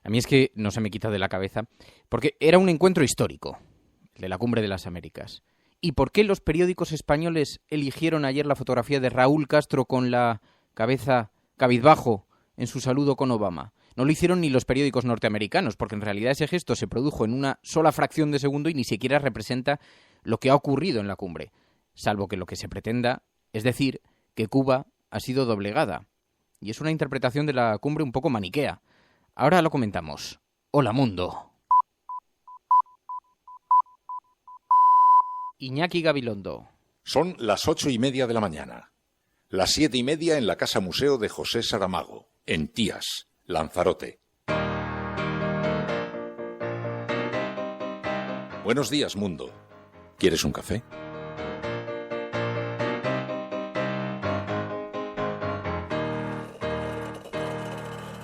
A mí es que no se me quita de la cabeza, porque era un encuentro histórico, el de la Cumbre de las Américas. ¿Y por qué los periódicos españoles eligieron ayer la fotografía de Raúl Castro con la cabeza cabizbajo en su saludo con Obama? No lo hicieron ni los periódicos norteamericanos, porque en realidad ese gesto se produjo en una sola fracción de segundo y ni siquiera representa lo que ha ocurrido en la cumbre, salvo que lo que se pretenda es decir que Cuba ha sido doblegada. Y es una interpretación de la cumbre un poco maniquea. Ahora lo comentamos. Hola, mundo. Iñaki Gabilondo. Son las 8:30 de la mañana. Las 7:30 en la Casa Museo de José Saramago, en Tías, Lanzarote. Buenos días, mundo. ¿Quieres un café?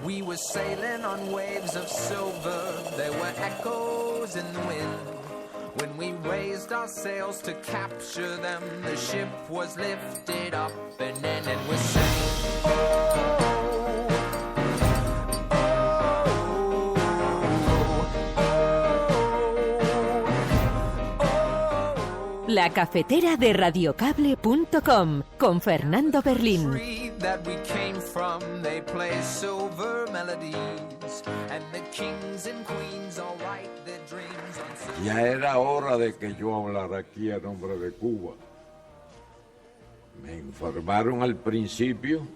We were sailing on waves of silver. There were echoes in the wind. When we raised our sails to capture them, the ship was lifted up and then it was sank. Oh, La cafetera de radiocable.com con Fernando Berlín. that we came from, they play silver melodies, and the kings and queens all write their dreams on silver. Ya era hora de que yo hablara aquí a nombre de Cuba. Me informaron al principio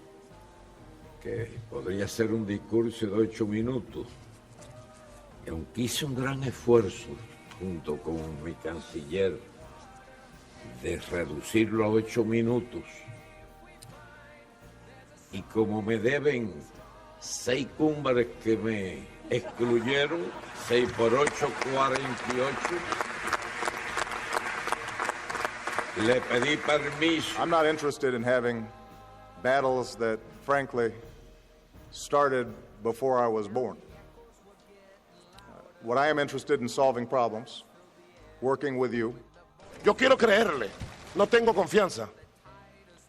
que podría ser un discurso de 8 minutos. Y aunque hice un gran esfuerzo, junto con mi canciller, de reducirlo a 8 minutos, y como me deben 6 cumbres que me excluyeron, 6 por 8, 48, le pedí permiso. I'm not interested in having battles that, frankly, started before I was born. What I am interested in solving problems, working with you. Yo quiero creerle, no tengo confianza.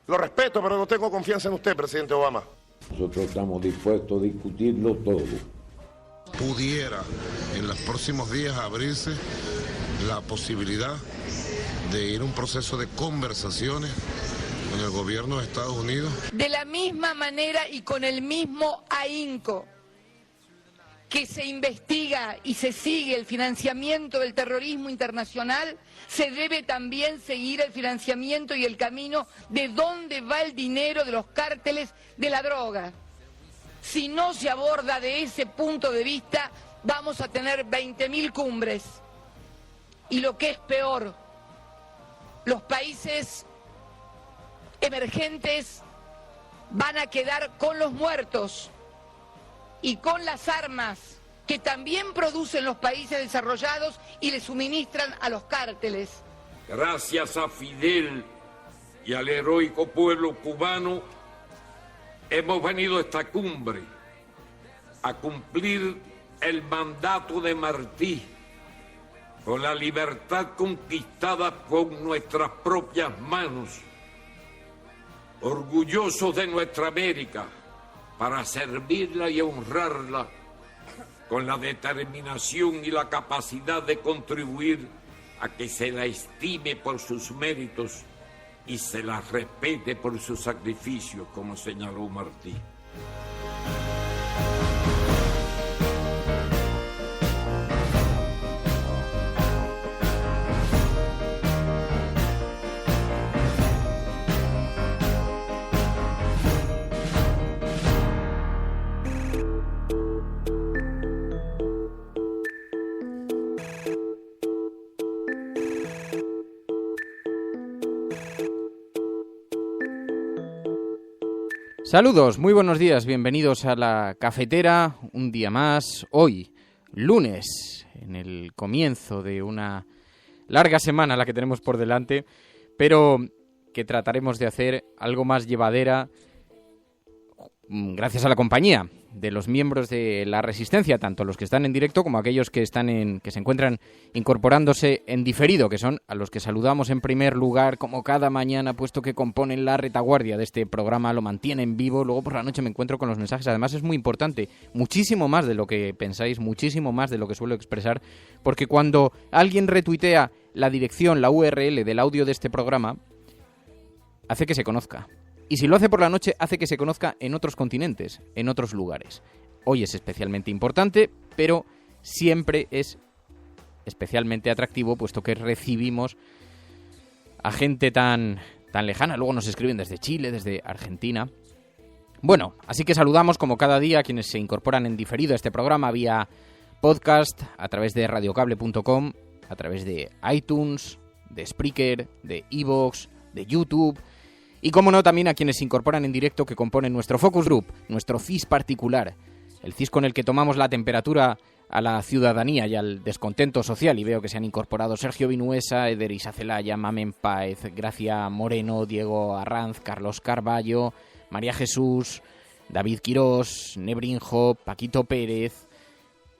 Lo respeto, pero no tengo confianza en usted, presidente Obama. Nosotros estamos dispuestos a discutirlo todo. Pudiera en los próximos días abrirse la posibilidad de ir a un proceso de conversaciones con el gobierno de Estados Unidos. De la misma manera y con el mismo ahínco que se investiga y se sigue el financiamiento del terrorismo internacional, se debe también seguir el financiamiento y el camino de dónde va el dinero de los cárteles de la droga. Si no se aborda de ese punto de vista, vamos a tener 20.000 cumbres. Y lo que es peor, los países emergentes van a quedar con los muertos y con las armas que también producen los países desarrollados y le suministran a los cárteles. Gracias a Fidel y al heroico pueblo cubano, hemos venido a esta cumbre a cumplir el mandato de Martí, con la libertad conquistada con nuestras propias manos, orgullosos de nuestra América, para servirla y honrarla con la determinación y la capacidad de contribuir a que se la estime por sus méritos y se la respete por sus sacrificios, como señaló Martí. Saludos, muy buenos días, bienvenidos a la cafetera, un día más, hoy, lunes, en el comienzo de una larga semana la que tenemos por delante, pero que trataremos de hacer algo más llevadera gracias a la compañía de los miembros de la Resistencia, tanto los que están en directo como aquellos que se encuentran incorporándose en diferido, que son a los que saludamos en primer lugar como cada mañana, puesto que componen la retaguardia de este programa, lo mantienen vivo. Luego por la noche me encuentro con los mensajes, además es muy importante, muchísimo más de lo que pensáis, muchísimo más de lo que suelo expresar, porque cuando alguien retuitea la dirección, la URL del audio de este programa, hace que se conozca. Y si lo hace por la noche, hace que se conozca en otros continentes, en otros lugares. Hoy es especialmente importante, pero siempre es especialmente atractivo, puesto que recibimos a gente tan lejana. Luego nos escriben desde Chile, desde Argentina. Bueno, así que saludamos como cada día a quienes se incorporan en diferido a este programa vía podcast, a través de radiocable.com, a través de iTunes, de Spreaker, de iVoox, de YouTube. Y, como no, también a quienes se incorporan en directo, que componen nuestro Focus Group, nuestro CIS particular, el CIS con el que tomamos la temperatura a la ciudadanía y al descontento social. Y veo que se han incorporado Sergio Vinuesa, Eder Isacelaya, Mamen Páez, Gracia Moreno, Diego Arranz, Carlos Carballo, María Jesús, David Quirós, Nebrinjo, Paquito Pérez,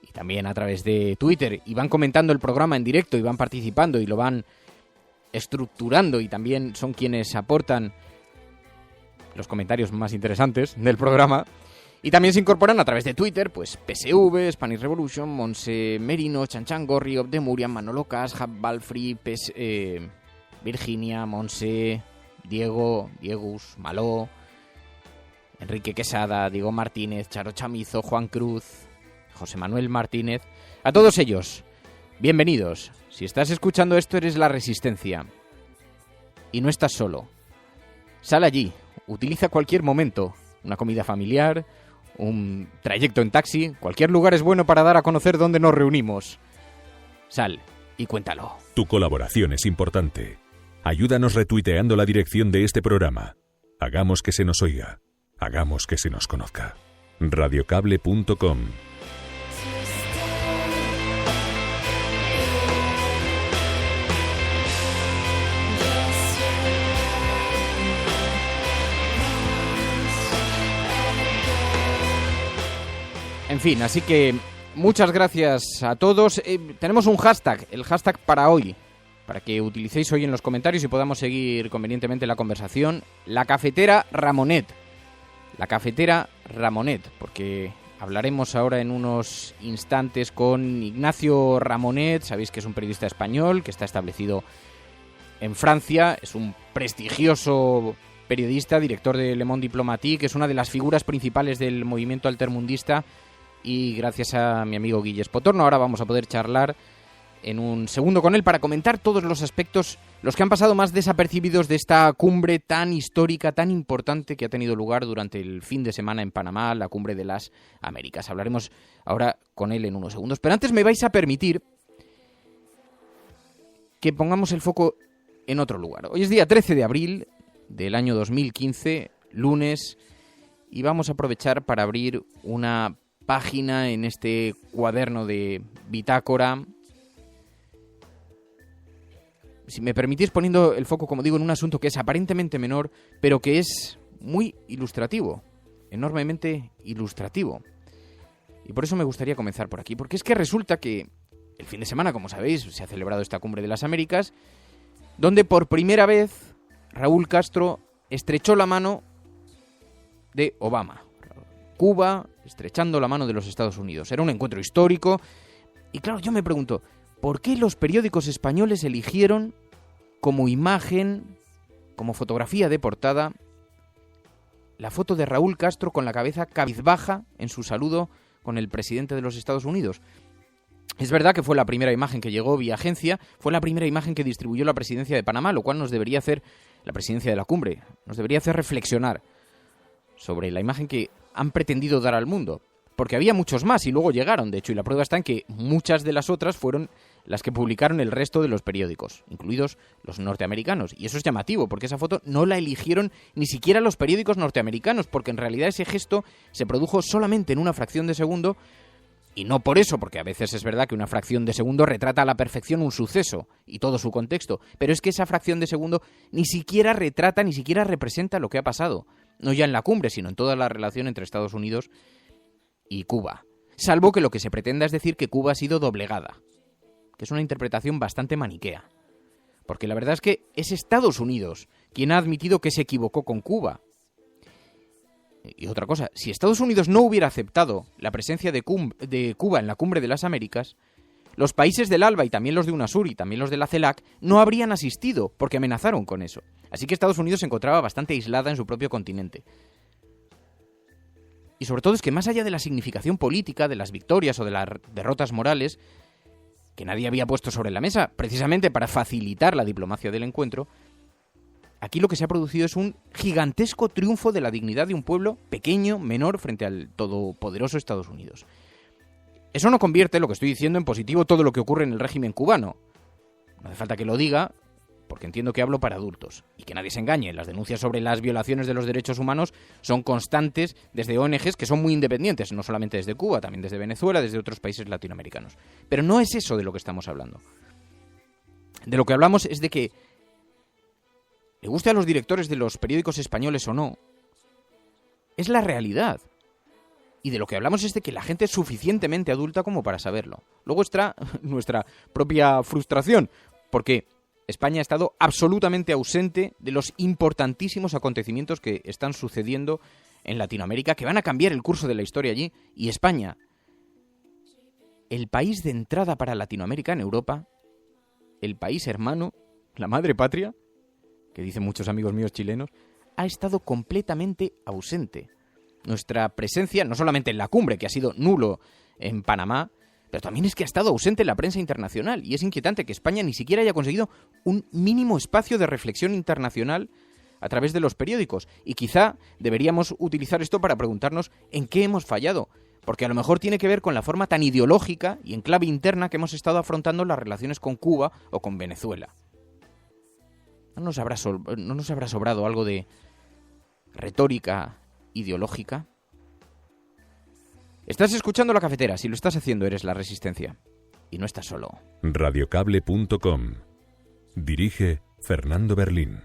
y también a través de Twitter. Y van comentando el programa en directo y van participando y lo van estructurando, y también son quienes aportan los comentarios más interesantes del programa. Y también se incorporan a través de Twitter, pues PSV, Spanish Revolution, Monse Merino, Chanchan Gorri, Ob de Murian, Manolo Cas, Hab Balfri, Virginia, Monse, Diego, Diegus, Maló, Enrique Quesada, Diego Martínez, Charo Chamizo, Juan Cruz, José Manuel Martínez. A todos ellos, bienvenidos. Si estás escuchando esto, eres la Resistencia. Y no estás solo. Sal allí. Utiliza cualquier momento, una comida familiar, un trayecto en taxi, cualquier lugar es bueno para dar a conocer dónde nos reunimos. Sal y cuéntalo. Tu colaboración es importante. Ayúdanos retuiteando la dirección de este programa. Hagamos que se nos oiga. Hagamos que se nos conozca. Radiocable.com. En fin, así que muchas gracias a todos. Tenemos un hashtag, el hashtag para hoy, para que utilicéis hoy en los comentarios y podamos seguir convenientemente la conversación. La cafetera Ramonet. La cafetera Ramonet, porque hablaremos ahora en unos instantes con Ignacio Ramonet. Sabéis que es un periodista español que está establecido en Francia. Es un prestigioso periodista, director de Le Monde Diplomatique, es una de las figuras principales del movimiento altermundista. Y gracias a mi amigo Guilles Potorno, ahora vamos a poder charlar en un segundo con él para comentar todos los aspectos, los que han pasado más desapercibidos de esta cumbre tan histórica, tan importante que ha tenido lugar durante el fin de semana en Panamá, la Cumbre de las Américas. Hablaremos ahora con él en unos segundos. Pero antes me vais a permitir que pongamos el foco en otro lugar. Hoy es día 13 de abril del año 2015, lunes, y vamos a aprovechar para abrir una página en este cuaderno de bitácora. Si me permitís, poniendo el foco, como digo, en un asunto que es aparentemente menor, pero que es muy ilustrativo, enormemente ilustrativo. Y por eso me gustaría comenzar por aquí, porque es que resulta que el fin de semana, como sabéis, se ha celebrado esta Cumbre de las Américas, donde por primera vez Raúl Castro estrechó la mano de Obama. Cuba estrechando la mano de los Estados Unidos. Era un encuentro histórico. Y claro, yo me pregunto, ¿por qué los periódicos españoles eligieron como imagen, como fotografía de portada, la foto de Raúl Castro con la cabeza cabizbaja en su saludo con el presidente de los Estados Unidos? Es verdad que fue la primera imagen que llegó vía agencia, fue la primera imagen que distribuyó la presidencia de Panamá, lo cual nos debería hacer, la presidencia de la cumbre, nos debería hacer reflexionar sobre la imagen que han pretendido dar al mundo. Porque había muchos más y luego llegaron, de hecho, y la prueba está en que muchas de las otras fueron las que publicaron el resto de los periódicos, incluidos los norteamericanos. Y eso es llamativo, porque esa foto no la eligieron ni siquiera los periódicos norteamericanos, porque en realidad ese gesto se produjo solamente en una fracción de segundo. Y no por eso, porque a veces es verdad que una fracción de segundo retrata a la perfección un suceso y todo su contexto, pero es que esa fracción de segundo ni siquiera retrata, ni siquiera representa lo que ha pasado. no ya en la cumbre, sino en toda la relación entre Estados Unidos y Cuba. Salvo que lo que se pretenda es decir que Cuba ha sido doblegada, que es una interpretación bastante maniquea. Porque la verdad es que es Estados Unidos quien ha admitido que se equivocó con Cuba. Y otra cosa, si Estados Unidos no hubiera aceptado la presencia de Cuba en la Cumbre de las Américas, los países del ALBA y también los de UNASUR y también los de la CELAC no habrían asistido porque amenazaron con eso. Así que Estados Unidos se encontraba bastante aislada en su propio continente. Y sobre todo es que más allá de la significación política, de las victorias o de las derrotas morales, que nadie había puesto sobre la mesa, precisamente para facilitar la diplomacia del encuentro, aquí lo que se ha producido es un gigantesco triunfo de la dignidad de un pueblo pequeño, menor, frente al todopoderoso Estados Unidos. Eso no convierte lo que estoy diciendo en positivo todo lo que ocurre en el régimen cubano. No hace falta que lo diga, porque entiendo que hablo para adultos. Y que nadie se engañe, las denuncias sobre las violaciones de los derechos humanos son constantes desde ONGs que son muy independientes, no solamente desde Cuba, también desde Venezuela, desde otros países latinoamericanos. Pero no es eso de lo que estamos hablando. De lo que hablamos es de que, le guste a los directores de los periódicos españoles o no, es la realidad. Y de lo que hablamos es de que la gente es suficientemente adulta como para saberlo. Luego está nuestra propia frustración, porque España ha estado absolutamente ausente de los importantísimos acontecimientos que están sucediendo en Latinoamérica, que van a cambiar el curso de la historia allí. Y España, el país de entrada para Latinoamérica en Europa, el país hermano, la madre patria, que dicen muchos amigos míos chilenos, ha estado completamente ausente. Nuestra presencia, no solamente en la cumbre, que ha sido nulo en Panamá, pero también es que ha estado ausente en la prensa internacional. Y es inquietante que España ni siquiera haya conseguido un mínimo espacio de reflexión internacional a través de los periódicos. Y quizá deberíamos utilizar esto para preguntarnos en qué hemos fallado. Porque a lo mejor tiene que ver con la forma tan ideológica y en clave interna que hemos estado afrontando las relaciones con Cuba o con Venezuela. ¿No nos habrá sobrado algo de retórica ideológica? Estás escuchando La Cafetera. Si lo estás haciendo, eres La Resistencia. Y no estás solo. Radiocable.com. Dirige Fernando Berlín.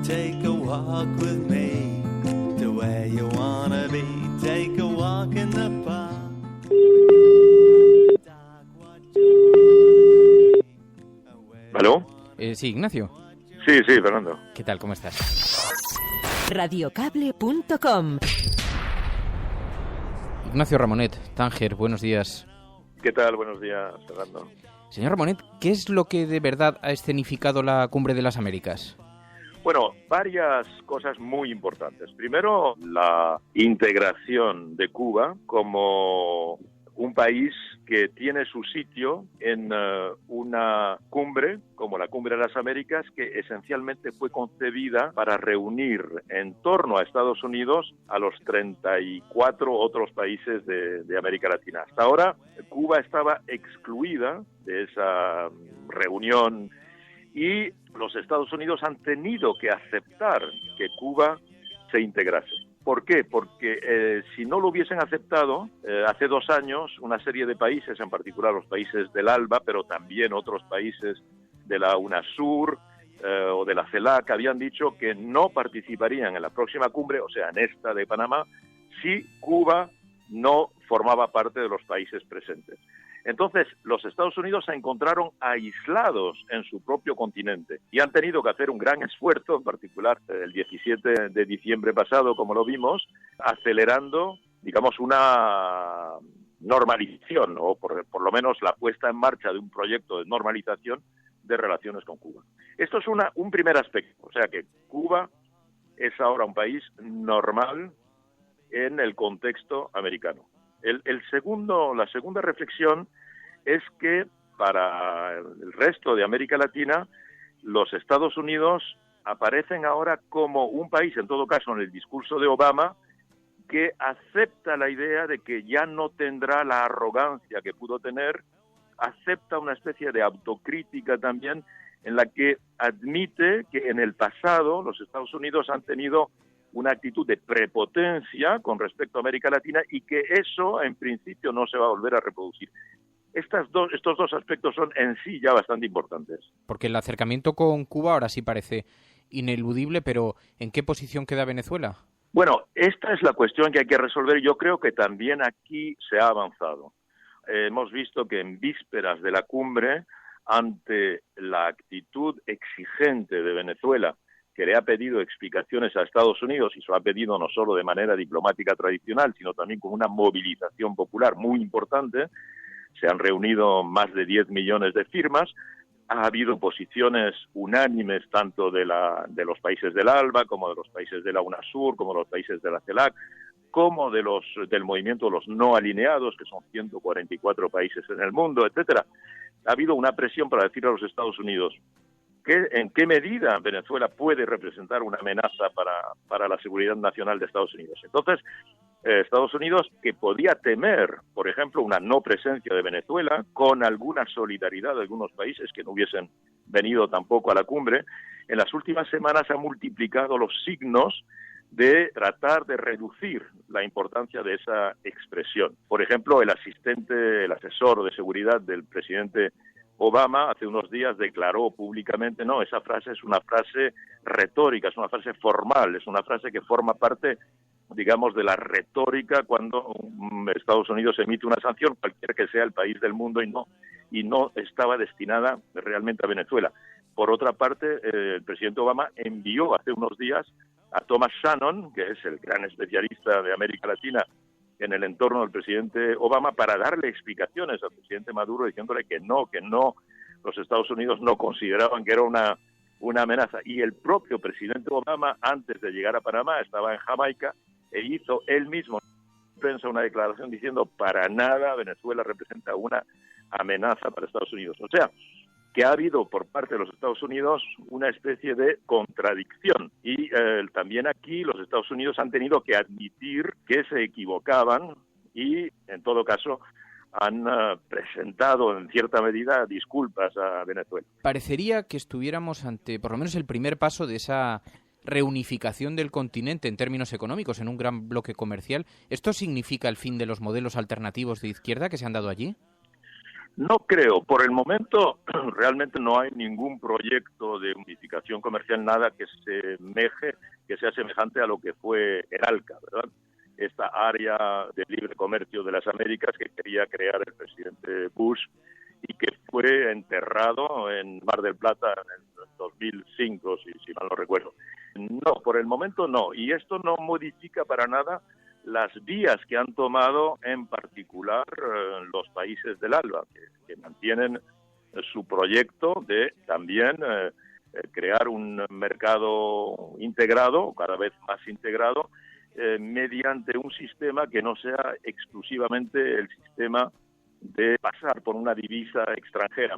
Take a walk with me to where you wanna be. Take a walk in the park. ¿Aló? Sí, Ignacio. Sí, Fernando. ¿Qué tal? ¿Cómo estás? Radiocable.com. Ignacio Ramonet, Tánger, buenos días. ¿Qué tal? Buenos días, Fernando. Señor Ramonet, ¿qué es lo que de verdad ha escenificado la Cumbre de las Américas? Bueno, varias cosas muy importantes. Primero, la integración de Cuba como un país que tiene su sitio en una cumbre, como la Cumbre de las Américas, que esencialmente fue concebida para reunir en torno a Estados Unidos a los 34 otros países de América Latina. Hasta ahora, Cuba estaba excluida de esa reunión y los Estados Unidos han tenido que aceptar que Cuba se integrase. ¿Por qué? Porque si no lo hubiesen aceptado, hace 2 años una serie de países, en particular los países del ALBA, pero también otros países de la UNASUR o de la CELAC, habían dicho que no participarían en la próxima cumbre, o sea, en esta de Panamá, si Cuba no formaba parte de los países presentes. Entonces, los Estados Unidos se encontraron aislados en su propio continente y han tenido que hacer un gran esfuerzo, en particular el 17 de diciembre pasado, como lo vimos, acelerando, digamos, una normalización o por lo menos la puesta en marcha de un proyecto de normalización de relaciones con Cuba. Esto es un primer aspecto, o sea que Cuba es ahora un país normal en el contexto americano. La segunda reflexión es que para el resto de América Latina, los Estados Unidos aparecen ahora como un país, en todo caso en el discurso de Obama, que acepta la idea de que ya no tendrá la arrogancia que pudo tener, acepta una especie de autocrítica también, en la que admite que en el pasado los Estados Unidos han tenido una actitud de prepotencia con respecto a América Latina y que eso, en principio, no se va a volver a reproducir. Estos dos aspectos son en sí ya bastante importantes. Porque el acercamiento con Cuba ahora sí parece ineludible, pero ¿en qué posición queda Venezuela? Bueno, esta es la cuestión que hay que resolver. Yo creo que también aquí se ha avanzado. Hemos visto que en vísperas de la cumbre, ante la actitud exigente de Venezuela, que le ha pedido explicaciones a Estados Unidos, y se lo ha pedido no solo de manera diplomática tradicional, sino también con una movilización popular muy importante, se han reunido más de 10 millones de firmas, ha habido posiciones unánimes tanto de los países del ALBA, como de los países de la UNASUR, como de los países de la CELAC, como del movimiento de los no alineados, que son 144 países en el mundo, etcétera. Ha habido una presión para decir a los Estados Unidos en qué medida Venezuela puede representar una amenaza para la seguridad nacional de Estados Unidos. Entonces, Estados Unidos, que podía temer, por ejemplo, una no presencia de Venezuela, con alguna solidaridad de algunos países que no hubiesen venido tampoco a la cumbre, en las últimas semanas ha multiplicado los signos de tratar de reducir la importancia de esa expresión. Por ejemplo, el asesor de seguridad del presidente Obama hace unos días declaró públicamente, no, esa frase es una frase retórica, es una frase formal, es una frase que forma parte, digamos, de la retórica cuando Estados Unidos emite una sanción, cualquiera que sea el país del mundo, y no estaba destinada realmente a Venezuela. Por otra parte, el presidente Obama envió hace unos días a Thomas Shannon, que es el gran especialista de América Latina en el entorno del presidente Obama, para darle explicaciones al presidente Maduro, diciéndole que no, los Estados Unidos no consideraban que era una amenaza. Y el propio presidente Obama, antes de llegar a Panamá, estaba en Jamaica e hizo él mismo en prensa una declaración diciendo para nada Venezuela representa una amenaza para Estados Unidos. O sea, que ha habido por parte de los Estados Unidos una especie de contradicción y también aquí los Estados Unidos han tenido que admitir que se equivocaban y, en todo caso, han presentado en cierta medida disculpas a Venezuela. Parecería que estuviéramos ante, por lo menos, el primer paso de esa reunificación del continente en términos económicos, en un gran bloque comercial. ¿Esto significa el fin de los modelos alternativos de izquierda que se han dado allí? No creo. Por el momento realmente no hay ningún proyecto de unificación comercial, nada que sea semejante a lo que fue el ALCA, ¿verdad? Esta área de libre comercio de las Américas que quería crear el presidente Bush y que fue enterrado en Mar del Plata en el 2005, si mal no recuerdo. No, por el momento no. Y esto no modifica para nada las vías que han tomado en particular los países del ALBA, que mantienen su proyecto de también crear un mercado integrado, cada vez más integrado, mediante un sistema que no sea exclusivamente el sistema de pasar por una divisa extranjera,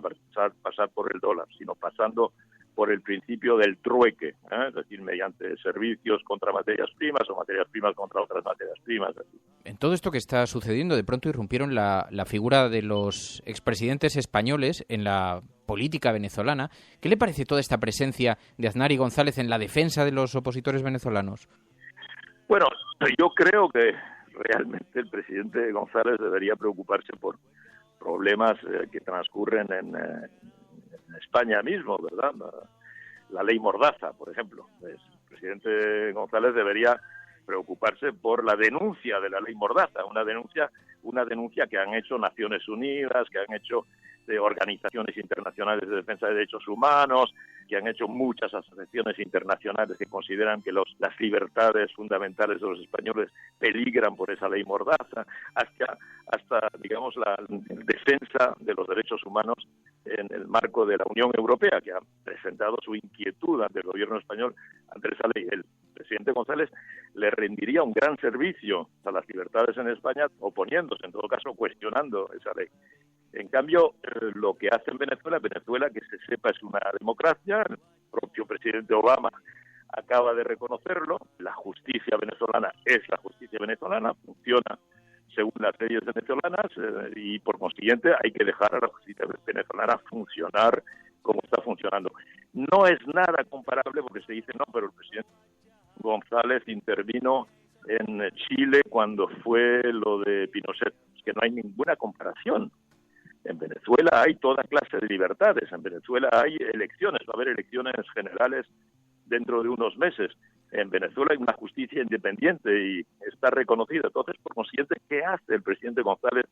pasar por el dólar, sino pasando por el principio del trueque, es decir, mediante servicios contra materias primas o materias primas contra otras materias primas. En todo esto que está sucediendo, de pronto irrumpieron la figura de los expresidentes españoles en la política venezolana. ¿Qué le parece toda esta presencia de Aznar y González en la defensa de los opositores venezolanos? Bueno, yo creo que realmente el presidente González debería preocuparse por problemas que transcurren en España mismo, ¿verdad? La ley Mordaza, por ejemplo. El presidente González debería preocuparse por la denuncia de la ley Mordaza, una denuncia que han hecho Naciones Unidas, que han hecho organizaciones internacionales de defensa de derechos humanos, que han hecho muchas asociaciones internacionales que consideran que las libertades fundamentales de los españoles peligran por esa ley Mordaza, hasta digamos, la defensa de los derechos humanos en el marco de la Unión Europea, que ha presentado su inquietud ante el gobierno español ante esa ley. El presidente González le rendiría un gran servicio a las libertades en España, oponiéndose, en todo caso, cuestionando esa ley. En cambio, lo que hace en Venezuela, que se sepa es una democracia, el propio presidente Obama acaba de reconocerlo, la justicia venezolana es la justicia venezolana, funciona según las leyes venezolanas y por consiguiente hay que dejar a la justicia venezolana funcionar como está funcionando. No es nada comparable porque se dice, no, pero el presidente González intervino en Chile cuando fue lo de Pinochet. Es que no hay ninguna comparación. En Venezuela hay toda clase de libertades, en Venezuela hay elecciones, va a haber elecciones generales dentro de unos meses. En Venezuela hay una justicia independiente y está reconocida. Entonces, por consiguiente, ¿qué hace el presidente González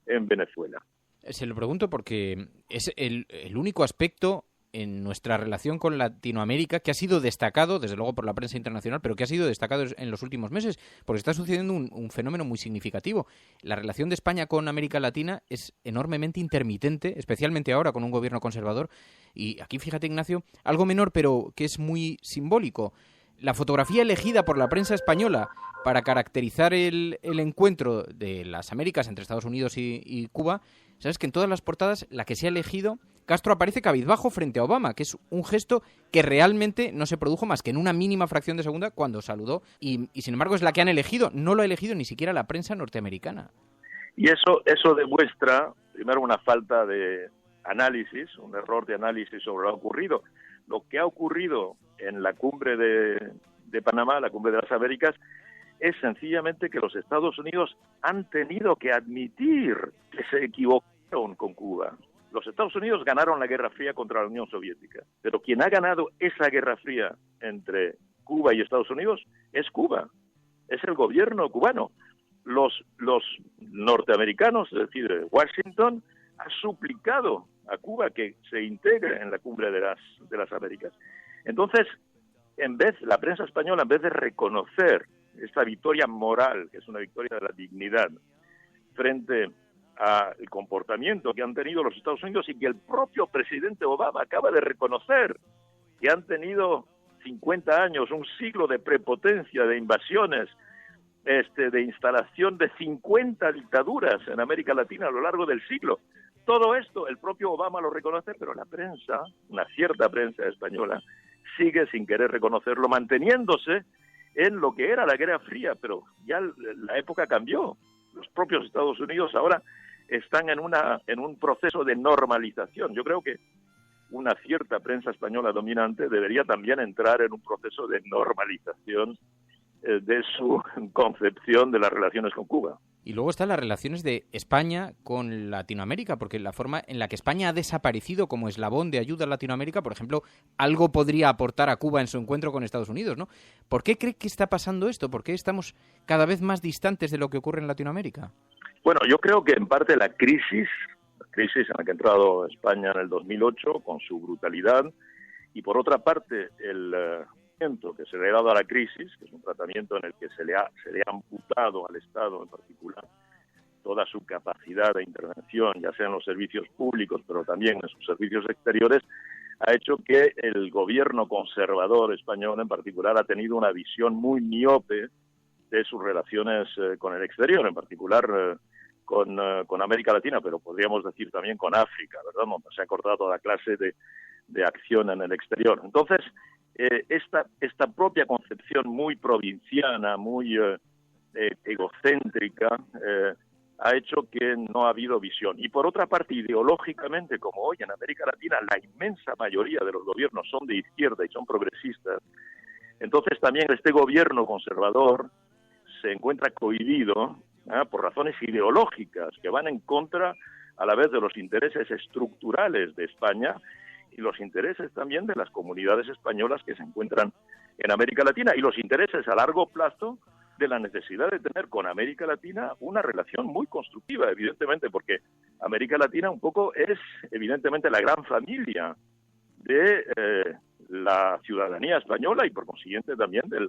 en Venezuela? Se lo pregunto porque es el único aspecto en nuestra relación con Latinoamérica que ha sido destacado, desde luego por la prensa internacional, pero que ha sido destacado en los últimos meses, porque está sucediendo un fenómeno muy significativo. La relación de España con América Latina es enormemente intermitente, especialmente ahora con un gobierno conservador. Y aquí, fíjate, Ignacio, algo menor, pero que es muy simbólico. La fotografía elegida por la prensa española para caracterizar el encuentro de las Américas entre Estados Unidos y Cuba, sabes que en todas las portadas la que se ha elegido, Castro aparece cabizbajo frente a Obama, que es un gesto que realmente no se produjo más que en una mínima fracción de segunda cuando saludó, y sin embargo es la que han elegido, no lo ha elegido ni siquiera la prensa norteamericana. Y eso demuestra, primero, una falta de análisis, un error de análisis sobre lo ocurrido. Lo que ha ocurrido en la cumbre de Panamá, la cumbre de las Américas, es sencillamente que los Estados Unidos han tenido que admitir que se equivocaron con Cuba. Los Estados Unidos ganaron la Guerra Fría contra la Unión Soviética, pero quien ha ganado esa Guerra Fría entre Cuba y Estados Unidos es Cuba, es el gobierno cubano. Los norteamericanos, es decir, Washington, ha suplicado a Cuba que se integre en la cumbre de las Américas. Entonces, la prensa española, en vez de reconocer esta victoria moral, que es una victoria de la dignidad, frente al comportamiento que han tenido los Estados Unidos y que el propio presidente Obama acaba de reconocer, que han tenido 50 años, un siglo de prepotencia, de invasiones, de instalación de 50 dictaduras en América Latina a lo largo del siglo. Todo esto el propio Obama lo reconoce, pero la prensa, una cierta prensa española, sigue sin querer reconocerlo, manteniéndose en lo que era la Guerra Fría, pero ya la época cambió. Los propios Estados Unidos ahora están en un proceso de normalización. Yo creo que una cierta prensa española dominante debería también entrar en un proceso de normalización de su concepción de las relaciones con Cuba. Y luego están las relaciones de España con Latinoamérica, porque la forma en la que España ha desaparecido como eslabón de ayuda a Latinoamérica, por ejemplo, algo podría aportar a Cuba en su encuentro con Estados Unidos, ¿no? ¿Por qué cree que está pasando esto? ¿Por qué estamos cada vez más distantes de lo que ocurre en Latinoamérica? Bueno, yo creo que en parte la crisis en la que ha entrado España en el 2008 con su brutalidad, y por otra parte el tratamiento que se le ha dado a la crisis, que es un tratamiento en el que se le ha amputado al Estado en particular toda su capacidad de intervención, ya sea en los servicios públicos, pero también en sus servicios exteriores, ha hecho que el gobierno conservador español en particular ha tenido una visión muy miope de sus relaciones con el exterior, en particular con América Latina, pero podríamos decir también con África, ¿verdad? Donde se ha cortado toda clase de acción en el exterior. Entonces, esta propia concepción muy provinciana, muy egocéntrica, ha hecho que no ha habido visión. Y por otra parte, ideológicamente, como hoy en América Latina la inmensa mayoría de los gobiernos son de izquierda y son progresistas, entonces también este gobierno conservador se encuentra cohibido por razones ideológicas que van en contra a la vez de los intereses estructurales de España y los intereses también de las comunidades españolas que se encuentran en América Latina y los intereses a largo plazo de la necesidad de tener con América Latina una relación muy constructiva, evidentemente, porque América Latina un poco es evidentemente la gran familia de la ciudadanía española y por consiguiente también de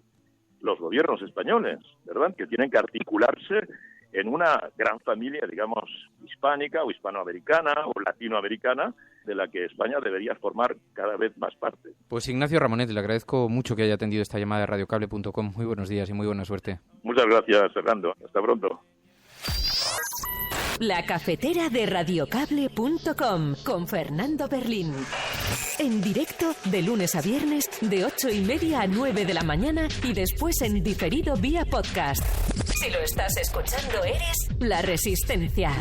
los gobiernos españoles, ¿verdad? Que tienen que articularse en una gran familia, digamos, hispánica o hispanoamericana o latinoamericana, de la que España debería formar cada vez más parte. Pues Ignacio Ramonet, le agradezco mucho que haya atendido esta llamada de radiocable.com. Muy buenos días y muy buena suerte. Muchas gracias, Fernando. Hasta pronto. La cafetera de radiocable.com con Fernando Berlín. En directo de lunes a viernes de 8:30 a 9 de la mañana y después en diferido vía podcast. Si lo estás escuchando eres La Resistencia.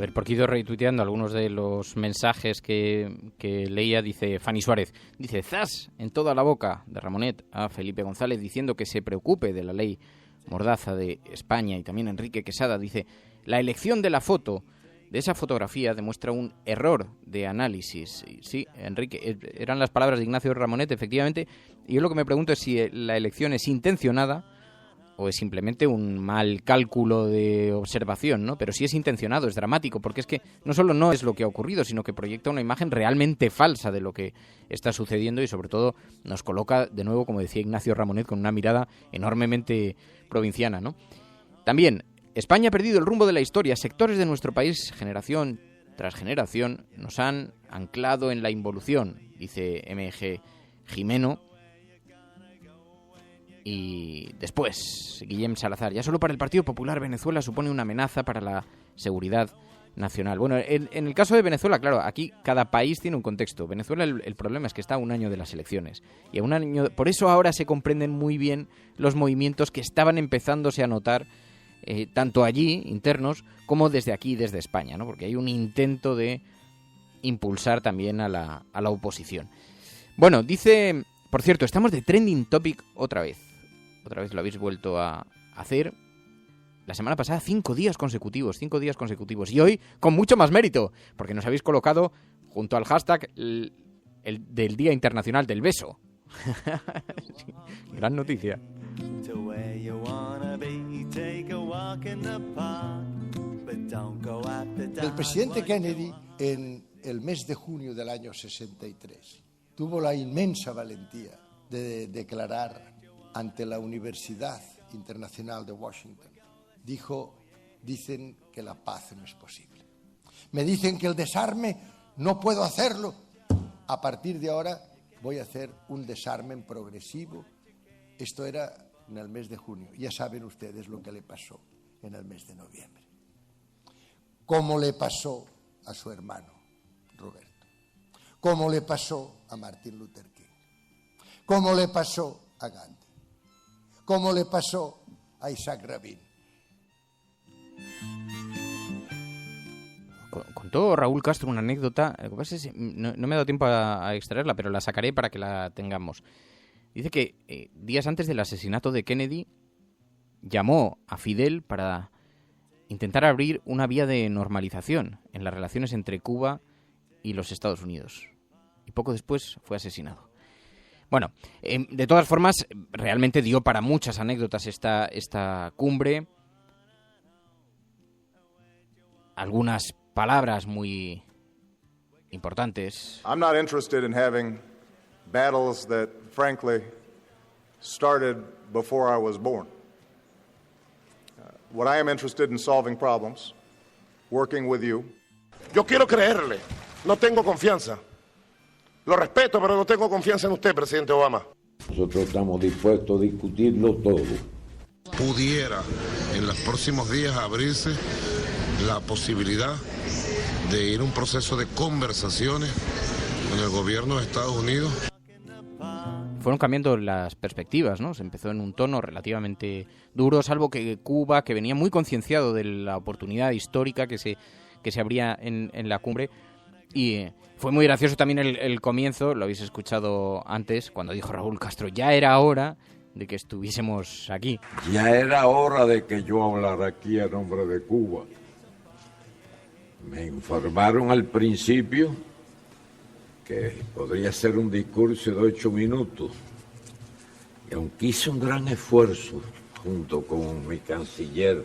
ver, porque he ido retuiteando algunos de los mensajes que leía. Dice Fanny Suárez, dice zas en toda la boca de Ramonet a Felipe González diciendo que se preocupe de la ley Mordaza de España. Y también Enrique Quesada dice, la elección de la foto, de esa fotografía, demuestra un error de análisis. Y sí, Enrique, eran las palabras de Ignacio Ramonet, efectivamente. Y yo lo que me pregunto es si la elección es intencionada o es simplemente un mal cálculo de observación, ¿no? Pero si es intencionado, es dramático, porque es que no solo no es lo que ha ocurrido, sino que proyecta una imagen realmente falsa de lo que está sucediendo y sobre todo nos coloca, de nuevo, como decía Ignacio Ramonet, con una mirada enormemente provinciana, ¿no? También, España ha perdido el rumbo de la historia. Sectores de nuestro país, generación tras generación, nos han anclado en la involución, dice M.G. Jimeno. Y después, Guillem Salazar, ya solo para el Partido Popular Venezuela supone una amenaza para la seguridad nacional. Bueno, en el caso de Venezuela, claro, aquí cada país tiene un contexto. Venezuela el problema es que está a un año de las elecciones. Y a un año, por eso ahora se comprenden muy bien los movimientos que estaban empezándose a notar tanto allí, internos, como desde aquí, desde España, ¿no? Porque hay un intento de impulsar también a la oposición. Bueno, dice... Por cierto, estamos de trending topic otra vez. Otra vez lo habéis vuelto a hacer. La semana pasada 5 días consecutivos. Y hoy con mucho más mérito, porque nos habéis colocado junto al hashtag el del Día Internacional del Beso. Gran noticia. El presidente Kennedy, en el mes de junio del año 63, tuvo la inmensa valentía de declarar ante la Universidad Internacional de Washington. Dicen que la paz no es posible. Me dicen que el desarme no puedo hacerlo. A partir de ahora voy a hacer un desarme progresivo. Esto era en el mes de junio. Ya saben ustedes lo que le pasó en el mes de noviembre. Cómo le pasó a su hermano Roberto. Cómo le pasó a Martin Luther King. Cómo le pasó a Gandhi. Cómo le pasó a Isaac Rabin. Contó Raúl Castro una anécdota, lo que pasa es que no me ha dado tiempo a extraerla, pero la sacaré para que la tengamos. Dice que días antes del asesinato de Kennedy llamó a Fidel para intentar abrir una vía de normalización en las relaciones entre Cuba y los Estados Unidos. Y poco después fue asesinado. Bueno, de todas formas, realmente dio para muchas anécdotas esta cumbre. Algunas palabras muy importantes. I'm not interested in having battles that, frankly, started before I was born. What I am interested in solving problems, working with you. Yo quiero creerle, no tengo confianza. Lo respeto, pero no tengo confianza en usted, presidente Obama. Nosotros estamos dispuestos a discutirlo todo. Pudiera en los próximos días abrirse la posibilidad de ir a un proceso de conversaciones con el gobierno de Estados Unidos. Fueron cambiando las perspectivas, ¿no? Se empezó en un tono relativamente duro, salvo que Cuba, que venía muy concienciado de la oportunidad histórica que se abría en la cumbre. Y fue muy gracioso también el comienzo, lo habéis escuchado antes, cuando dijo Raúl Castro, ya era hora de que estuviésemos aquí. Ya era hora de que yo hablara aquí a nombre de Cuba. Me informaron al principio que podría ser un discurso de 8 minutos. Y aunque hice un gran esfuerzo, junto con mi canciller,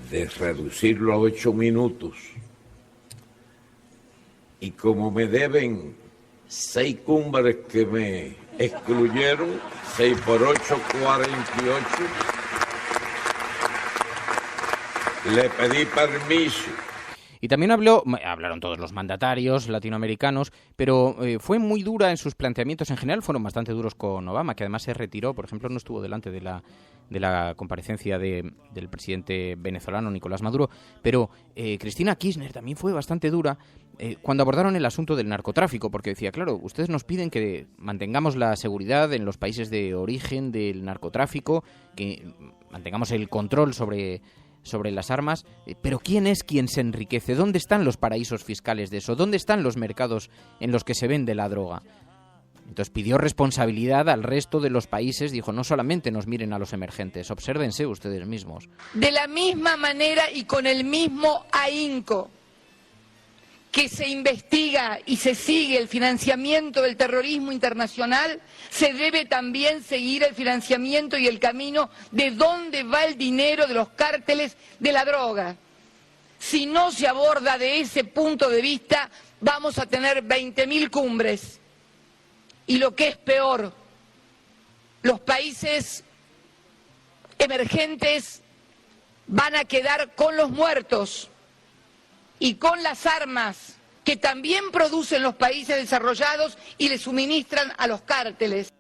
de reducirlo a 8 minutos, y como me deben 6 cumbres que me excluyeron, 6 por 8, 48, le pedí permiso. Y también hablaron todos los mandatarios latinoamericanos, pero fue muy dura en sus planteamientos. En general fueron bastante duros con Obama, que además se retiró. Por ejemplo, no estuvo delante de la comparecencia del presidente venezolano Nicolás Maduro. Pero Cristina Kirchner también fue bastante dura cuando abordaron el asunto del narcotráfico, porque decía, claro, ustedes nos piden que mantengamos la seguridad en los países de origen del narcotráfico, que mantengamos el control sobre sobre las armas, pero ¿quién es quien se enriquece? ¿Dónde están los paraísos fiscales de eso? ¿Dónde están los mercados en los que se vende la droga? Entonces pidió responsabilidad al resto de los países, dijo, no solamente nos miren a los emergentes, obsérvense ustedes mismos. De la misma manera y con el mismo ahínco que se investiga y se sigue el financiamiento del terrorismo internacional, se debe también seguir el financiamiento y el camino de dónde va el dinero de los cárteles de la droga. Si no se aborda de ese punto de vista, vamos a tener 20.000 cumbres. Y lo que es peor, los países emergentes van a quedar con los muertos y con las armas que también producen los países desarrollados y le suministran a los cárteles.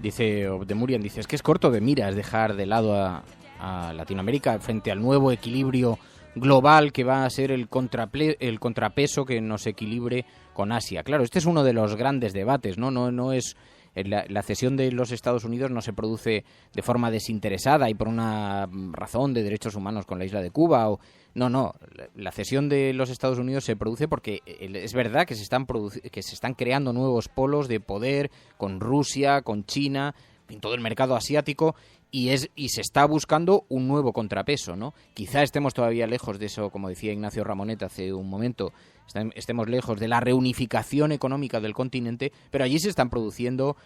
Dice Obdemurian, dice, es que es corto de miras dejar de lado a Latinoamérica frente al nuevo equilibrio global que va a ser el contrapeso que nos equilibre con Asia. Claro, este es uno de los grandes debates, ¿no? No es la cesión de los Estados Unidos no se produce de forma desinteresada y por una razón de derechos humanos con la isla de Cuba o no, la cesión de los Estados Unidos se produce porque es verdad que se están creando nuevos polos de poder con Rusia, con China, en todo el mercado asiático y se está buscando un nuevo contrapeso, ¿no? Quizá estemos todavía lejos de eso, como decía Ignacio Ramonet hace un momento, estemos lejos de la reunificación económica del continente, pero allí se están produciendo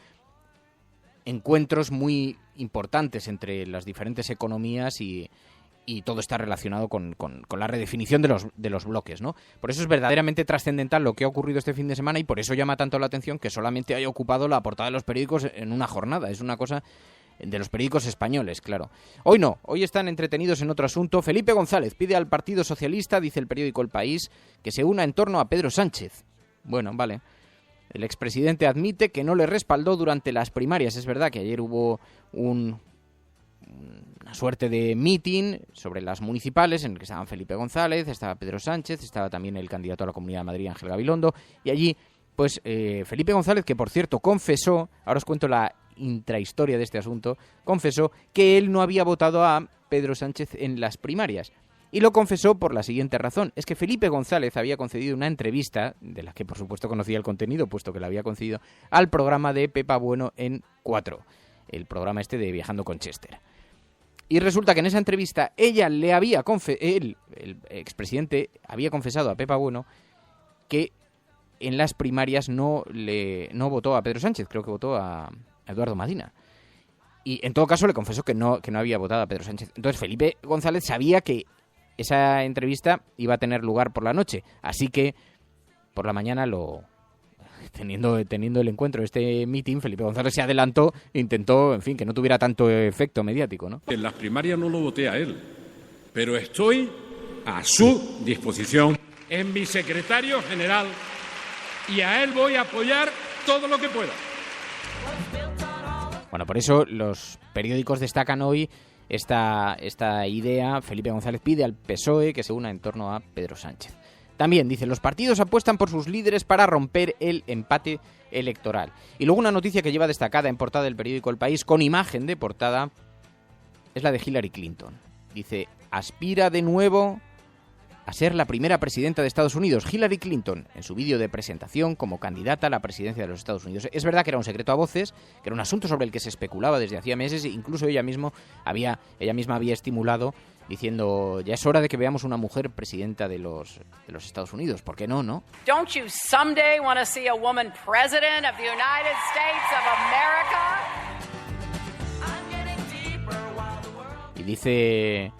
encuentros muy importantes entre las diferentes economías y todo está relacionado con la redefinición de los bloques, ¿no? Por eso es verdaderamente trascendental lo que ha ocurrido este fin de semana y por eso llama tanto la atención que solamente haya ocupado la portada de los periódicos en una jornada. Es una cosa de los periódicos españoles, claro. Hoy no, hoy están entretenidos en otro asunto. Felipe González pide al Partido Socialista, dice el periódico El País, que se una en torno a Pedro Sánchez. Bueno, vale. El expresidente admite que no le respaldó durante las primarias. Es verdad que ayer hubo una suerte de meeting sobre las municipales en el que estaban Felipe González, estaba Pedro Sánchez, estaba también el candidato a la Comunidad de Madrid, Ángel Gabilondo, y allí, pues, Felipe González, que por cierto confesó, ahora os cuento la intrahistoria de este asunto, confesó que él no había votado a Pedro Sánchez en las primarias. Y lo confesó por la siguiente razón. Es que Felipe González había concedido una entrevista, de la que por supuesto conocía el contenido, puesto que la había concedido, al programa de Pepa Bueno en 4, el programa este de Viajando con Chester. Y resulta que en esa entrevista el expresidente había confesado a Pepa Bueno que en las primarias no votó a Pedro Sánchez, creo que votó a Eduardo Madina. Y en todo caso le confesó que no había votado a Pedro Sánchez. Entonces Felipe González sabía que esa entrevista iba a tener lugar por la noche, así que por la mañana teniendo el encuentro, este meeting, Felipe González se adelantó e intentó, en fin, que no tuviera tanto efecto mediático, ¿no? En las primarias no lo voté a él, pero estoy a su disposición. Es mi secretario general y a él voy a apoyar todo lo que pueda. Bueno, por eso los periódicos destacan hoy esta idea. Felipe González pide al PSOE que se una en torno a Pedro Sánchez. También dice, los partidos apuestan por sus líderes para romper el empate electoral. Y luego una noticia que lleva destacada en portada del periódico El País, con imagen de portada, es la de Hillary Clinton. Dice, aspira de nuevo a ser la primera presidenta de Estados Unidos. Hillary Clinton, en su vídeo de presentación como candidata a la presidencia de los Estados Unidos. Es verdad que era un secreto a voces, que era un asunto sobre el que se especulaba desde hacía meses, e incluso ella misma había estimulado diciendo, ya es hora de que veamos una mujer presidenta de los Estados Unidos. ¿Por qué no, no? Don't you someday want to see a woman president of the United States of America? Y dice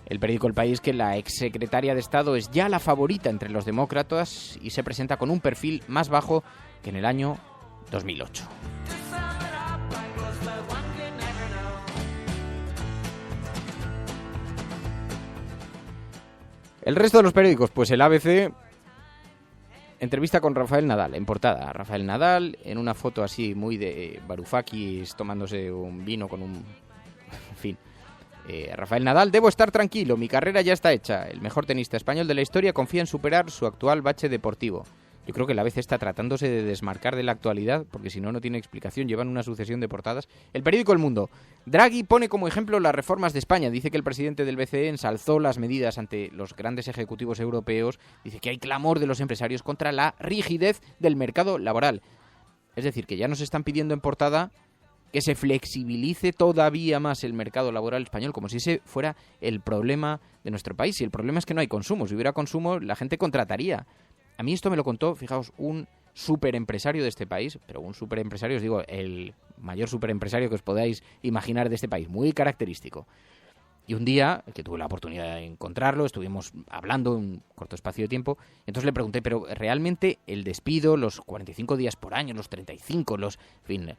el periódico El País que la exsecretaria de Estado es ya la favorita entre los demócratas y se presenta con un perfil más bajo que en el año 2008. El resto de los periódicos, pues el ABC, entrevista con Rafael Nadal, en portada. Rafael Nadal en una foto así muy de Varoufakis tomándose un vino con un... En fin, Rafael Nadal, debo estar tranquilo, mi carrera ya está hecha. El mejor tenista español de la historia confía en superar su actual bache deportivo. Yo creo que la ABC está tratándose de desmarcar de la actualidad, porque si no, no tiene explicación. Llevan una sucesión de portadas. El periódico El Mundo. Draghi pone como ejemplo las reformas de España. Dice que el presidente del BCE ensalzó las medidas ante los grandes ejecutivos europeos. Dice que hay clamor de los empresarios contra la rigidez del mercado laboral. Es decir, que ya nos están pidiendo en portada que se flexibilice todavía más el mercado laboral español, como si ese fuera el problema de nuestro país. Y el problema es que no hay consumo. Si hubiera consumo, la gente contrataría. A mí esto me lo contó, fijaos, un superempresario de este país, pero un superempresario, os digo, el mayor superempresario que os podáis imaginar de este país, muy característico. Y un día, que tuve la oportunidad de encontrarlo, estuvimos hablando un corto espacio de tiempo, y entonces le pregunté, pero ¿realmente el despido, los 45 días por año, los 35, en fin,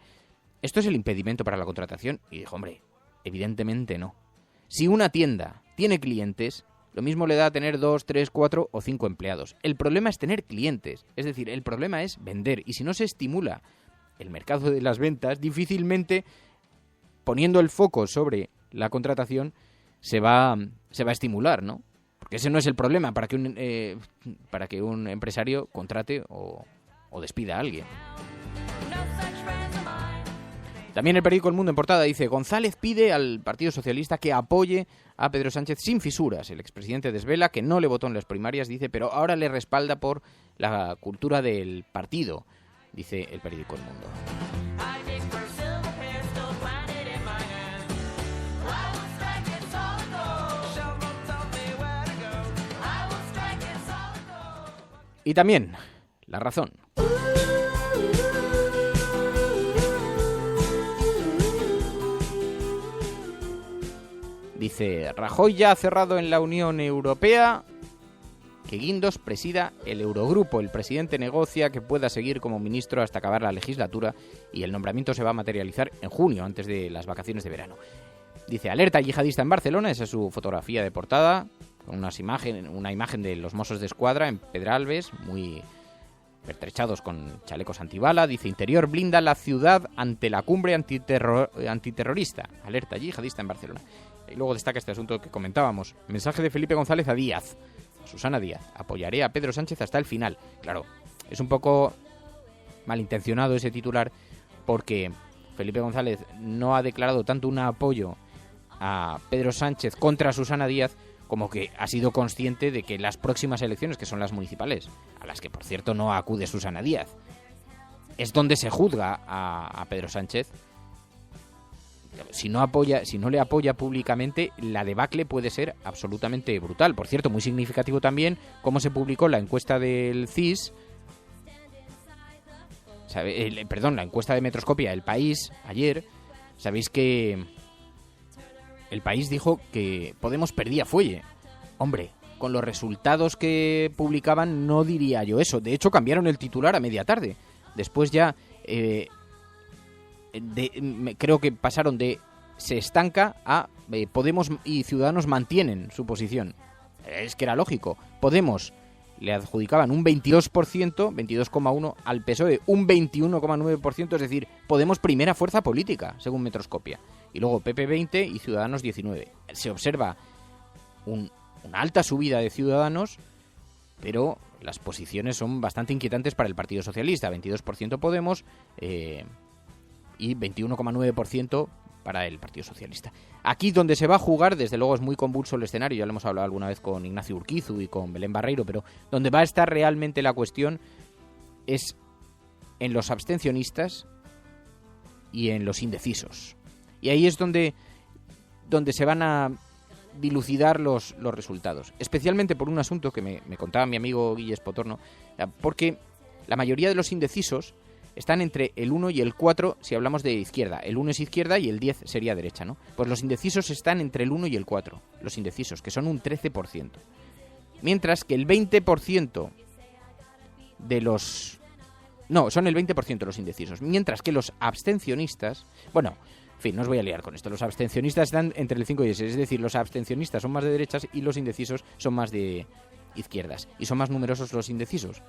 ¿esto es el impedimento para la contratación? Y dijo, hombre, evidentemente no. Si una tienda tiene clientes, lo mismo le da a tener 2, 3, 4 o 5 empleados. El problema es tener clientes, es decir, el problema es vender. Y si no se estimula el mercado de las ventas, difícilmente, poniendo el foco sobre la contratación, se va a estimular, ¿no? Porque ese no es el problema para que un empresario contrate o despida a alguien. También el periódico El Mundo en portada dice: González pide al Partido Socialista que apoye a Pedro Sánchez sin fisuras. El expresidente desvela que no le votó en las primarias, dice, pero ahora le respalda por la cultura del partido, dice el periódico El Mundo. Y también La Razón. Dice, Rajoy ya ha cerrado en la Unión Europea que Guindos presida el Eurogrupo. El presidente negocia que pueda seguir como ministro hasta acabar la legislatura y el nombramiento se va a materializar en junio, antes de las vacaciones de verano. Dice, alerta yihadista en Barcelona, esa es su fotografía de portada, con una imagen de los Mossos de Escuadra en Pedralbes, muy pertrechados con chalecos antibala. Dice, interior blinda la ciudad ante la cumbre antiterrorista. Alerta yihadista en Barcelona. Y luego destaca este asunto que comentábamos. Mensaje de Felipe González a Díaz. Susana Díaz. Apoyaré a Pedro Sánchez hasta el final. Claro, es un poco malintencionado ese titular porque Felipe González no ha declarado tanto un apoyo a Pedro Sánchez contra Susana Díaz como que ha sido consciente de que las próximas elecciones, que son las municipales, a las que por cierto no acude Susana Díaz, es donde se juzga a Pedro Sánchez. Si no le apoya públicamente, la debacle puede ser absolutamente brutal. Por cierto, muy significativo también cómo se publicó la encuesta del CIS, la encuesta de Metroscopia, El País, ayer. Sabéis que El País dijo que Podemos perdía fuelle. Hombre, con los resultados que publicaban no diría yo eso. De hecho, cambiaron el titular a media tarde. Después ya... creo que pasaron de se estanca a Podemos y Ciudadanos mantienen su posición. Es que era lógico. Podemos le adjudicaban un 22%, 22,1% al PSOE, un 21,9%, es decir, Podemos primera fuerza política, según Metroscopia. Y luego PP 20 y Ciudadanos 19. Se observa una alta subida de Ciudadanos, pero las posiciones son bastante inquietantes para el Partido Socialista. 22% Podemos y 21,9% para el Partido Socialista. Aquí donde se va a jugar, desde luego es muy convulso el escenario, ya lo hemos hablado alguna vez con Ignacio Urquizu y con Belén Barreiro, pero donde va a estar realmente la cuestión es en los abstencionistas y en los indecisos. Y ahí es donde se van a dilucidar los resultados. Especialmente por un asunto que me contaba mi amigo Guilles Potorno, porque la mayoría de los indecisos están entre el 1 y el 4 si hablamos de izquierda. El 1 es izquierda y el 10 sería derecha, ¿no? Pues los indecisos están entre el 1 y el 4. Los indecisos, que son un 13%. Mientras que el 20% de los... No, son el 20% los indecisos. Mientras que los abstencionistas... Bueno, en fin, no os voy a liar con esto. Los abstencionistas están entre el 5 y el 6. Es decir, los abstencionistas son más de derechas y los indecisos son más de izquierdas. Y son más numerosos los indecisos.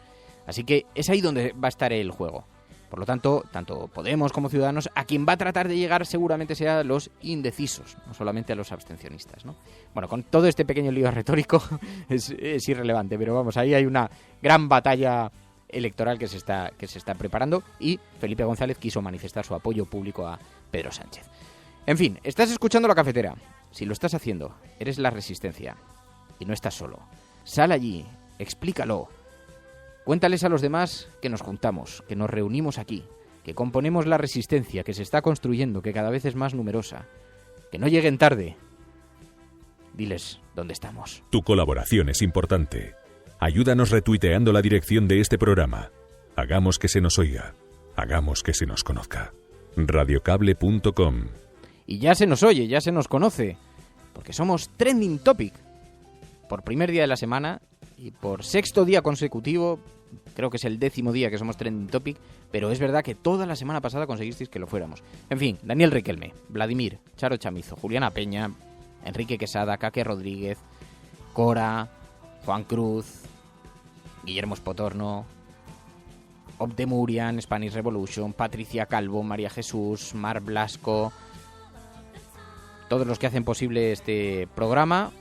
Así que es ahí donde va a estar el juego. Por lo tanto, tanto Podemos como Ciudadanos, a quien va a tratar de llegar seguramente sea a los indecisos, no solamente a los abstencionistas, ¿no? Bueno, con todo este pequeño lío retórico es irrelevante, pero vamos, ahí hay una gran batalla electoral que se está preparando y Felipe González quiso manifestar su apoyo público a Pedro Sánchez. En fin, estás escuchando La Cafetera. Si lo estás haciendo, eres la Resistencia y no estás solo. Sal allí, explícalo. Cuéntales a los demás que nos juntamos, que nos reunimos aquí, que componemos la resistencia, que se está construyendo, que cada vez es más numerosa. Que no lleguen tarde. Diles dónde estamos. Tu colaboración es importante. Ayúdanos retuiteando la dirección de este programa. Hagamos que se nos oiga. Hagamos que se nos conozca. Radiocable.com. Y ya se nos oye, ya se nos conoce, porque somos Trending Topic. Por primer día de la semana y por sexto día consecutivo, creo que es el 10º día que somos Trending Topic, pero es verdad que toda la semana pasada conseguisteis que lo fuéramos. En fin, Daniel Riquelme, Vladimir, Charo Chamizo, Juliana Peña, Enrique Quesada, Kake Rodríguez, Cora, Juan Cruz, Guillermo Spotorno, Obdemurian, Spanish Revolution, Patricia Calvo, María Jesús, Mar Blasco, todos los que hacen posible este programa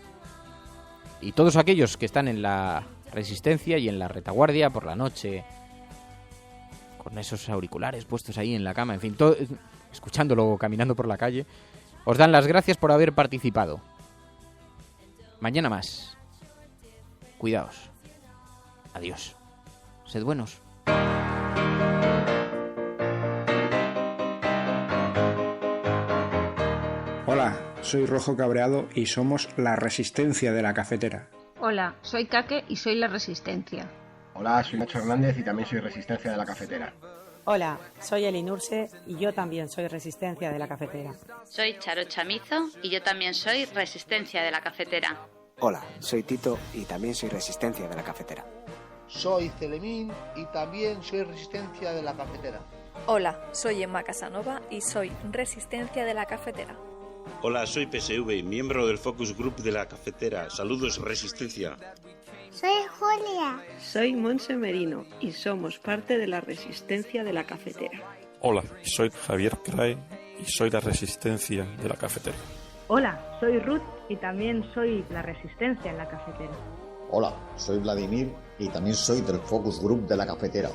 y todos aquellos que están en la Resistencia y en la retaguardia por la noche con esos auriculares puestos ahí en la cama, en fin, todo, escuchándolo caminando por la calle, os dan las gracias por haber participado. Mañana más. Cuidaos. Adiós. Sed buenos. Hola, soy Rojo Cabreado y somos la Resistencia de la Cafetera. Hola, soy Kake y soy la Resistencia. Hola, soy Nacho Hernández y también soy Resistencia de la Cafetera. Hola, soy Elinurse y yo también soy Resistencia de la Cafetera. Soy Charo Chamizo y yo también soy Resistencia de la Cafetera. Hola, soy Tito y también soy Resistencia de la Cafetera. Soy Celemín y también soy Resistencia de la Cafetera. Hola, soy Emma Casanova y soy Resistencia de la Cafetera. Hola, soy PSV, miembro del Focus Group de la Cafetera. Saludos, Resistencia. Soy Julia. Soy Monse Merino y somos parte de la Resistencia de la Cafetera. Hola, soy Javier Crae y soy la Resistencia de la Cafetera. Hola, soy Ruth y también soy la Resistencia en la Cafetera. Hola, soy Vladimir y también soy del Focus Group de la Cafetera.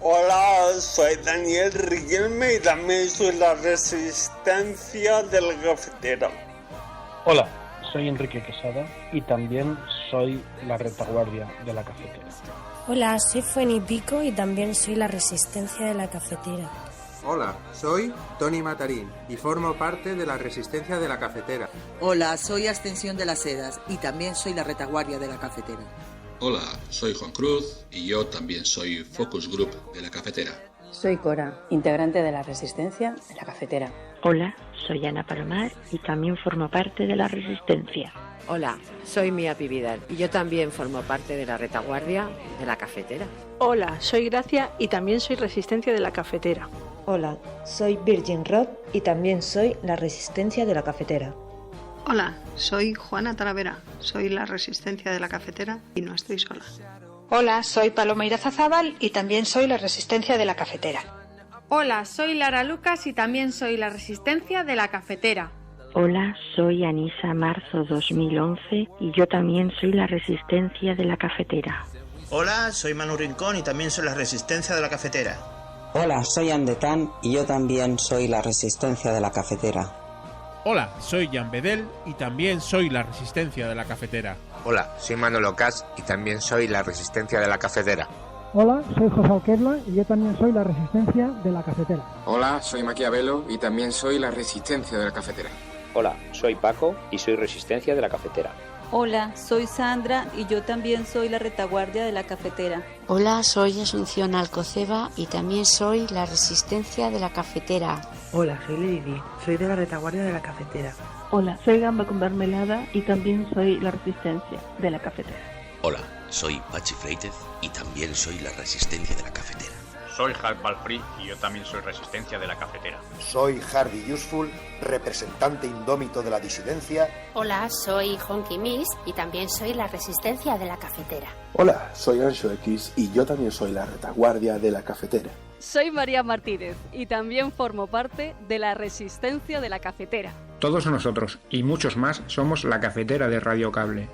Hola, soy Daniel Riquelme y también soy la Resistencia de la Cafetera. Hola, soy Enrique Quesada y también soy la Retaguardia de la Cafetera. Hola, soy Fueni Pico y también soy la Resistencia de la Cafetera. Hola, soy Tony Matarín y formo parte de la Resistencia de la Cafetera. Hola, soy Ascensión de las Sedas y también soy la Retaguardia de la Cafetera. Hola, soy Juan Cruz y yo también soy Focus Group de la Cafetera. Soy Cora, integrante de la Resistencia de la Cafetera. Hola, soy Ana Palomar y también formo parte de la Resistencia. Hola, soy Mía Pividal y yo también formo parte de la Retaguardia de la Cafetera. Hola, soy Gracia y también soy Resistencia de la Cafetera. Hola, soy Virgin Rod y también soy la Resistencia de la Cafetera. Hola, soy Juana Talavera, soy la Resistencia de la Cafetera y no estoy sola. Hola, soy Paloma Irazábal y también soy la Resistencia de la Cafetera. Hola, soy Lara Lucas y también soy la Resistencia de la Cafetera. Hola, soy Anisa Marzo 2011 y yo también soy la Resistencia de la Cafetera. Hola, soy Manu Rincón y también soy la Resistencia de la Cafetera. Hola, soy Andetán y yo también soy la Resistencia de la Cafetera. Hola, soy Jan Bedel y también soy la Resistencia de la Cafetera. Hola, soy Manolo Cas y también soy la Resistencia de la Cafetera. Hola, soy José Alquerla y yo también soy la Resistencia de la Cafetera. Hola, soy Maquiavelo y también soy la Resistencia de la Cafetera. Hola, soy Paco y soy Resistencia de la Cafetera. Hola, soy Sandra y yo también soy la Retaguardia de la Cafetera. Hola, soy Asunción Alcoceba y también soy la Resistencia de la Cafetera. Hola, soy Lili, soy de la Retaguardia de la Cafetera. Hola, soy Gamba con Mermelada y también soy la Resistencia de la Cafetera. Hola, soy Pachi Freitez y también soy la Resistencia de la Cafetera. Soy Hal Balfree y yo también soy Resistencia de la Cafetera. Soy Harvey Useful, representante indómito de la disidencia. Hola, soy Honky Miss y también soy la Resistencia de la Cafetera. Hola, soy Ancho X y yo también soy la Retaguardia de la Cafetera. soy María Martínez y también formo parte de la Resistencia de la Cafetera. Todos nosotros y muchos más somos la Cafetera de Radio Cable.